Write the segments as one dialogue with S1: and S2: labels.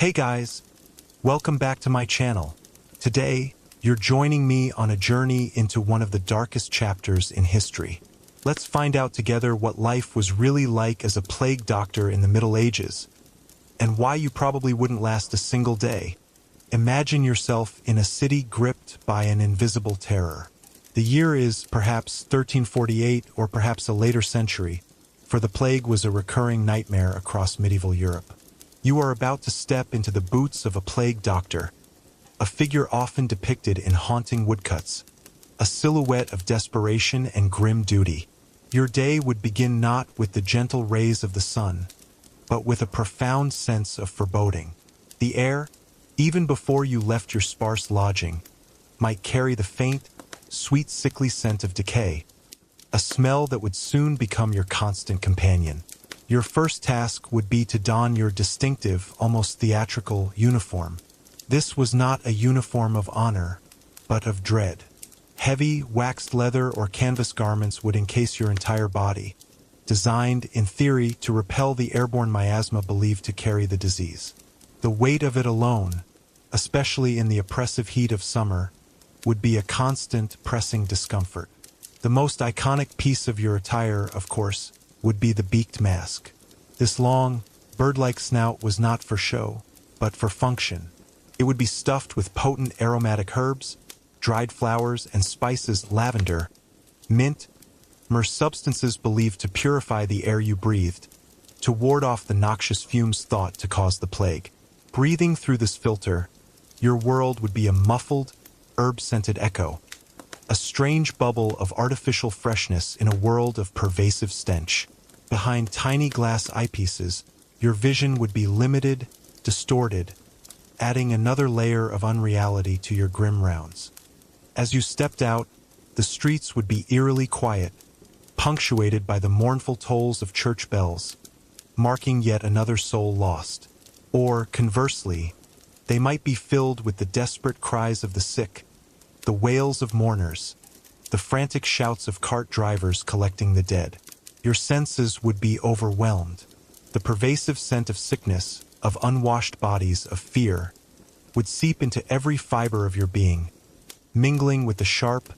S1: Hey guys, welcome back to my channel. Today, you're joining me on a journey into one of the darkest chapters in history. Let's find out together what life was really like as a plague doctor in the Middle Ages, and why you probably wouldn't last a single day. Imagine yourself in a city gripped by an invisible terror. The year is perhaps 1348 or perhaps a later century, for the plague was a recurring nightmare across medieval Europe. You are about to step into the boots of a plague doctor, a figure often depicted in haunting woodcuts, a silhouette of desperation and grim duty. Your day would begin not with the gentle rays of the sun, but with a profound sense of foreboding. The air, even before you left your sparse lodging, might carry the faint, sweet sickly scent of decay, a smell that would soon become your constant companion. Your first task would be to don your distinctive, almost theatrical uniform. This was not a uniform of honor, but of dread. Heavy, waxed leather or canvas garments would encase your entire body, designed, in theory, to repel the airborne miasma believed to carry the disease. The weight of it alone, especially in the oppressive heat of summer, would be a constant, pressing discomfort. The most iconic piece of your attire, of course, would be the beaked mask. This long, bird-like snout was not for show, but for function. It would be stuffed with potent aromatic herbs, dried flowers and spices, lavender, mint, myrrh, substances believed to purify the air you breathed, to ward off the noxious fumes thought to cause the plague. Breathing through this filter, your world would be a muffled, herb-scented echo, a strange bubble of artificial freshness in a world of pervasive stench. Behind tiny glass eyepieces, your vision would be limited, distorted, adding another layer of unreality to your grim rounds. As you stepped out, the streets would be eerily quiet, punctuated by the mournful tolls of church bells, marking yet another soul lost. Or, conversely, they might be filled with the desperate cries of the sick, the wails of mourners, the frantic shouts of cart drivers collecting the dead. Your senses would be overwhelmed. The pervasive scent of sickness, of unwashed bodies, of fear, would seep into every fiber of your being, mingling with the sharp,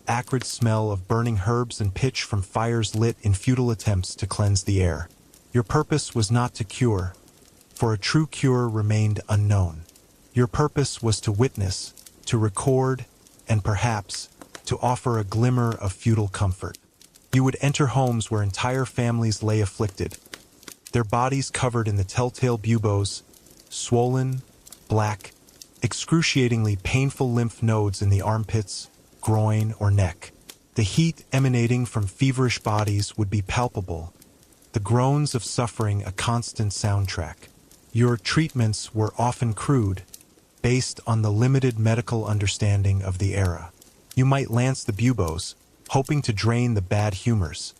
S1: acrid smell of burning herbs and pitch from fires lit in futile attempts to cleanse the air. Your purpose was not to cure, for a true cure remained unknown. Your purpose was to witness, to record, and perhaps to offer a glimmer of futile comfort. You would enter homes where entire families lay afflicted, their bodies covered in the telltale buboes, swollen, black, excruciatingly painful lymph nodes in the armpits, groin, or neck. The heat emanating from feverish bodies would be palpable, the groans of suffering a constant soundtrack. Your treatments were often crude, based on the limited medical understanding of the era. You might lance the buboes, hoping to drain the bad humors,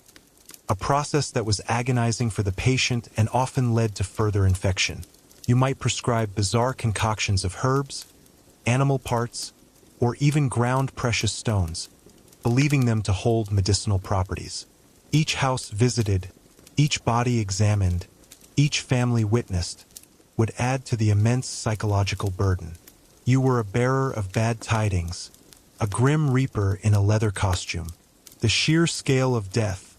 S1: a process that was agonizing for the patient and often led to further infection. You might prescribe bizarre concoctions of herbs, animal parts, or even ground precious stones, believing them to hold medicinal properties. Each house visited, each body examined, each family witnessed, would add to the immense psychological burden. You were a bearer of bad tidings, a grim reaper in a leather costume. The sheer scale of death,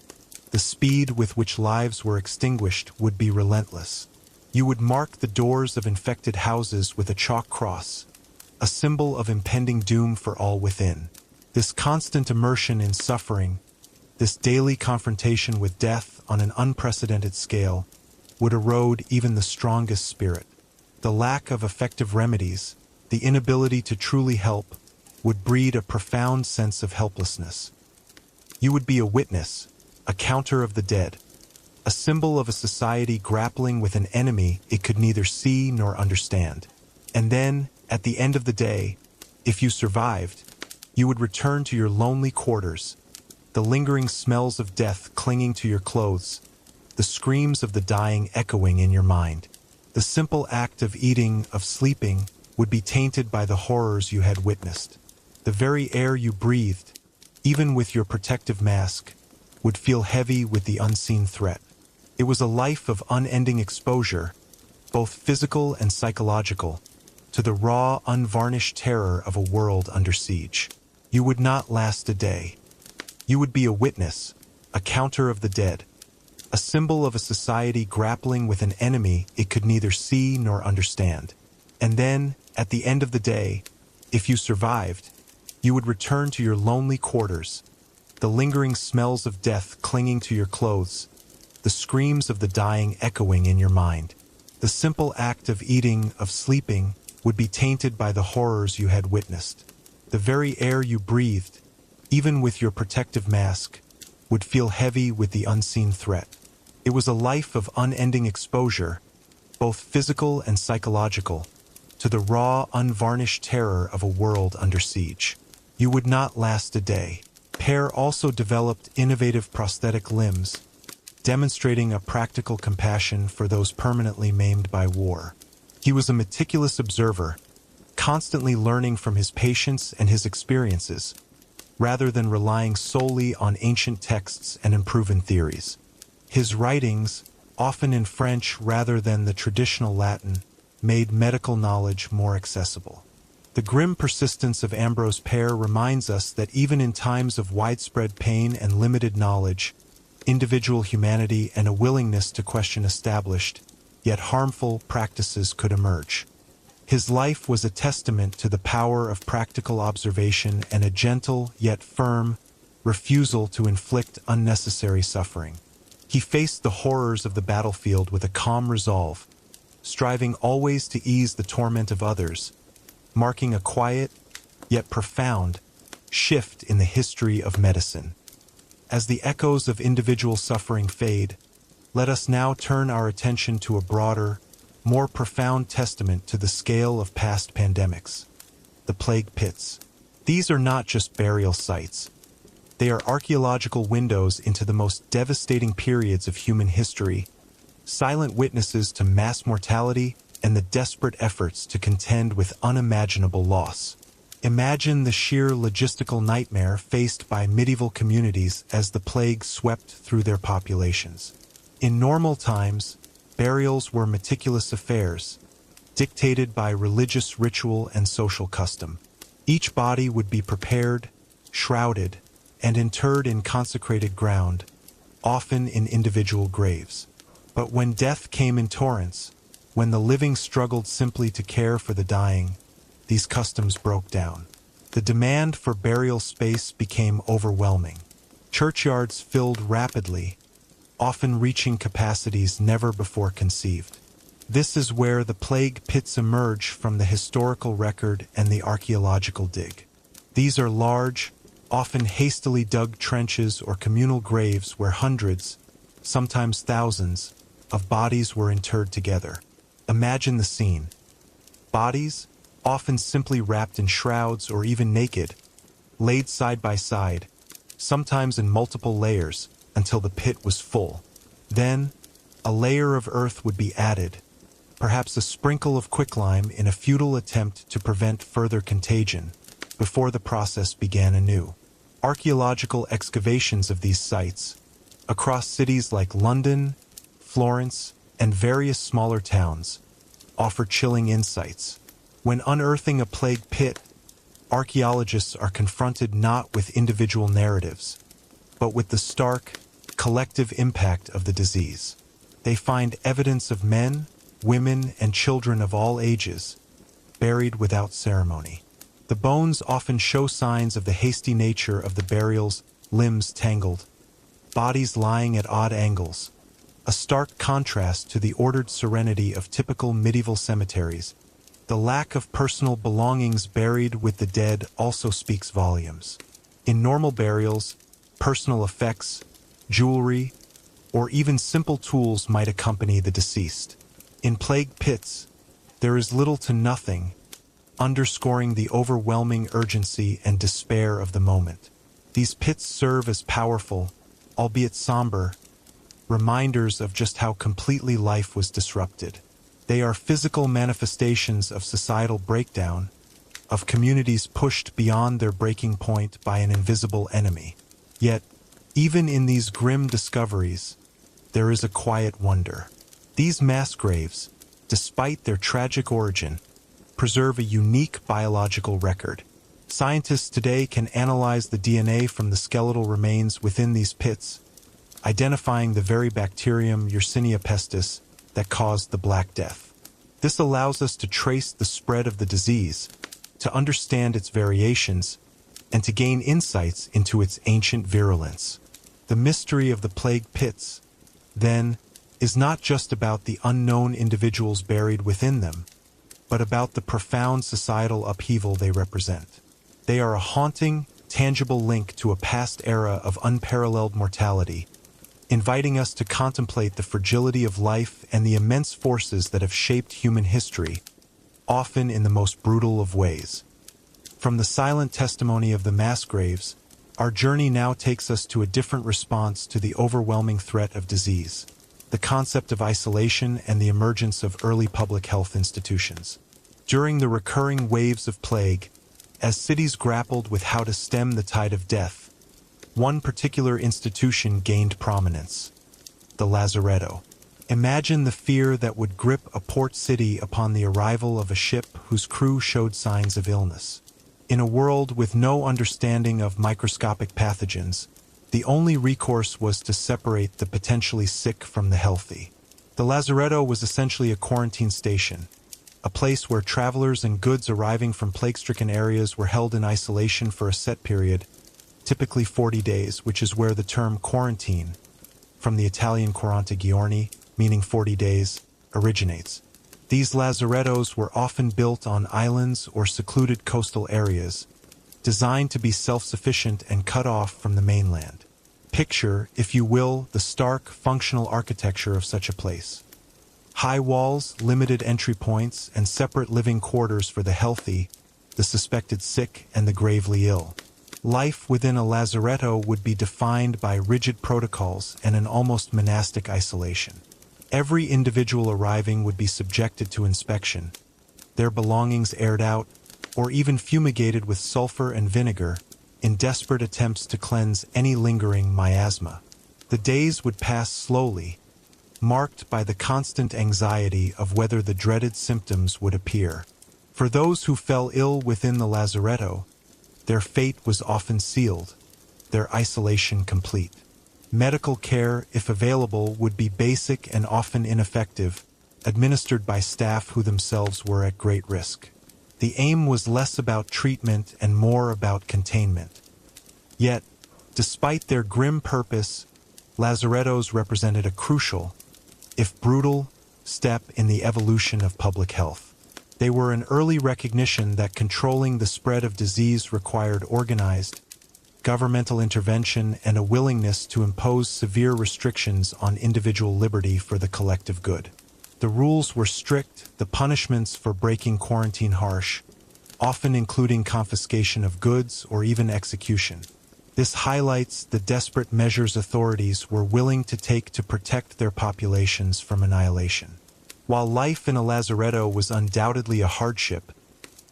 S1: the speed with which lives were extinguished, would be relentless. You would mark the doors of infected houses with a chalk cross, a symbol of impending doom for all within. This constant immersion in suffering, this daily confrontation with death on an unprecedented scale, would erode even the strongest spirit. The lack of effective remedies, the inability to truly help, would breed a profound sense of helplessness. You would be a witness, a counter of the dead, a symbol of a society grappling with an enemy it could neither see nor understand. And then, at the end of the day, if you survived, you would return to your lonely quarters, the lingering smells of death clinging to your clothes, the screams of the dying echoing in your mind. The simple act of eating, of sleeping, would be tainted by the horrors you had witnessed. The very air you breathed, even with your protective mask, would feel heavy with the unseen threat. It was a life of unending exposure, both physical and psychological, to the raw, unvarnished terror of a world under siege. You would not last a day. You would be a witness, a counter of the dead, a symbol of a society grappling with an enemy it could neither see nor understand. And then, at the end of the day, if you survived, you would return to your lonely quarters, the lingering smells of death clinging to your clothes, the screams of the dying echoing in your mind. The simple act of eating, of sleeping, would be tainted by the horrors you had witnessed. The very air you breathed, even with your protective mask, would feel heavy with the unseen threat. It was a life of unending exposure, both physical and psychological, to the raw, unvarnished terror of a world under siege. You would not last a day. Pear also developed innovative prosthetic limbs, demonstrating a practical compassion for those permanently maimed by war. He was a meticulous observer, constantly learning from his patients and his experiences, rather than relying solely on ancient texts and unproven theories. His writings, often in French rather than the traditional Latin, made medical knowledge more accessible. The grim persistence of Ambrose Paire reminds us that even in times of widespread pain and limited knowledge, individual humanity and a willingness to question established, yet harmful, practices could emerge. His life was a testament to the power of practical observation and a gentle, yet firm, refusal to inflict unnecessary suffering. He faced the horrors of the battlefield with a calm resolve, striving always to ease the torment of others, marking a quiet, yet profound, shift in the history of medicine. As the echoes of individual suffering fade, let us now turn our attention to a broader, more profound testament to the scale of past pandemics: the plague pits. These are not just burial sites. They are archaeological windows into the most devastating periods of human history, silent witnesses to mass mortality and the desperate efforts to contend with unimaginable loss. Imagine the sheer logistical nightmare faced by medieval communities as the plague swept through their populations. In normal times, burials were meticulous affairs, dictated by religious ritual and social custom. Each body would be prepared, shrouded, and interred in consecrated ground, often in individual graves. But when death came in torrents, when the living struggled simply to care for the dying, these customs broke down. The demand for burial space became overwhelming. Churchyards filled rapidly, often reaching capacities never before conceived. This is where the plague pits emerge from the historical record and the archaeological dig. These are large, often hastily dug trenches or communal graves where hundreds, sometimes thousands, of bodies were interred together. Imagine the scene. Bodies, often simply wrapped in shrouds or even naked, laid side by side, sometimes in multiple layers, until the pit was full. Then, a layer of earth would be added, perhaps a sprinkle of quicklime in a futile attempt to prevent further contagion, before the process began anew. Archaeological excavations of these sites, across cities like London, Florence, and various smaller towns, offer chilling insights. When unearthing a plague pit, archaeologists are confronted not with individual narratives, but with the stark, collective impact of the disease. They find evidence of men, women, and children of all ages, buried without ceremony. The bones often show signs of the hasty nature of the burials, limbs tangled, bodies lying at odd angles, a stark contrast to the ordered serenity of typical medieval cemeteries. The lack of personal belongings buried with the dead also speaks volumes. In normal burials, personal effects, jewelry, or even simple tools might accompany the deceased. In plague pits, there is little to nothing, underscoring the overwhelming urgency and despair of the moment. These pits serve as powerful, albeit somber, reminders of just how completely life was disrupted. They are physical manifestations of societal breakdown, of communities pushed beyond their breaking point by an invisible enemy. Yet, even in these grim discoveries, there is a quiet wonder. These mass graves, despite their tragic origin, preserve a unique biological record. Scientists today can analyze the DNA from the skeletal remains within these pits, identifying the very bacterium Yersinia pestis that caused the Black Death. This allows us to trace the spread of the disease, to understand its variations, and to gain insights into its ancient virulence. The mystery of the plague pits, then, is not just about the unknown individuals buried within them, but about the profound societal upheaval they represent. They are a haunting, tangible link to a past era of unparalleled mortality, inviting us to contemplate the fragility of life and the immense forces that have shaped human history, often in the most brutal of ways. From the silent testimony of the mass graves, our journey now takes us to a different response to the overwhelming threat of disease, the concept of isolation and the emergence of early public health institutions. During the recurring waves of plague, as cities grappled with how to stem the tide of death, one particular institution gained prominence: the lazaretto. Imagine the fear that would grip a port city upon the arrival of a ship whose crew showed signs of illness. In a world with no understanding of microscopic pathogens, the only recourse was to separate the potentially sick from the healthy. The lazaretto was essentially a quarantine station, a place where travelers and goods arriving from plague-stricken areas were held in isolation for a set period, typically 40 days, which is where the term quarantine, from the Italian quaranta giorni, meaning 40 days, originates. These lazarettos were often built on islands or secluded coastal areas, designed to be self-sufficient and cut off from the mainland. Picture, if you will, the stark, functional architecture of such a place. High walls, limited entry points, and separate living quarters for the healthy, the suspected sick, and the gravely ill. Life within a lazaretto would be defined by rigid protocols and an almost monastic isolation. Every individual arriving would be subjected to inspection, their belongings aired out, or even fumigated with sulfur and vinegar in desperate attempts to cleanse any lingering miasma. The days would pass slowly, marked by the constant anxiety of whether the dreaded symptoms would appear. For those who fell ill within the lazaretto, their fate was often sealed, their isolation complete. Medical care, if available, would be basic and often ineffective, administered by staff who themselves were at great risk. The aim was less about treatment and more about containment. Yet, despite their grim purpose, lazarettos represented a crucial, if brutal, step in the evolution of public health. They were an early recognition that controlling the spread of disease required organized, governmental intervention and a willingness to impose severe restrictions on individual liberty for the collective good. The rules were strict, the punishments for breaking quarantine harsh, often including confiscation of goods or even execution. This highlights the desperate measures authorities were willing to take to protect their populations from annihilation. While life in a lazaretto was undoubtedly a hardship,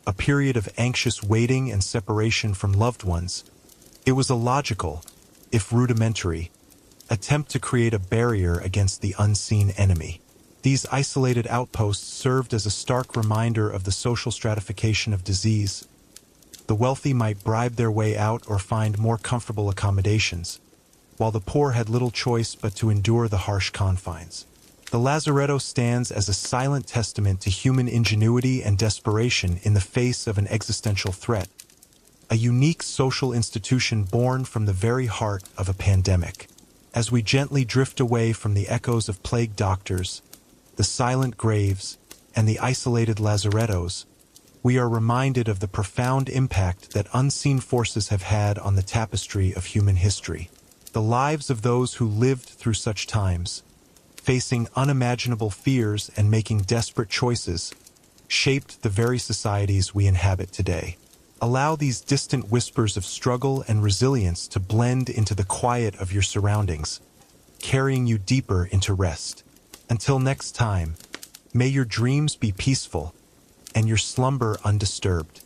S1: a period of anxious waiting and separation from loved ones, it was a logical, if rudimentary, attempt to create a barrier against the unseen enemy. These isolated outposts served as a stark reminder of the social stratification of disease. The wealthy might bribe their way out or find more comfortable accommodations, while the poor had little choice but to endure the harsh confines. The lazaretto stands as a silent testament to human ingenuity and desperation in the face of an existential threat, a unique social institution born from the very heart of a pandemic. As we gently drift away from the echoes of plague doctors, the silent graves, and the isolated lazarettos, we are reminded of the profound impact that unseen forces have had on the tapestry of human history. The lives of those who lived through such times, facing unimaginable fears and making desperate choices, shaped the very societies we inhabit today. Allow these distant whispers of struggle and resilience to blend into the quiet of your surroundings, carrying you deeper into rest. Until next time, may your dreams be peaceful and your slumber undisturbed.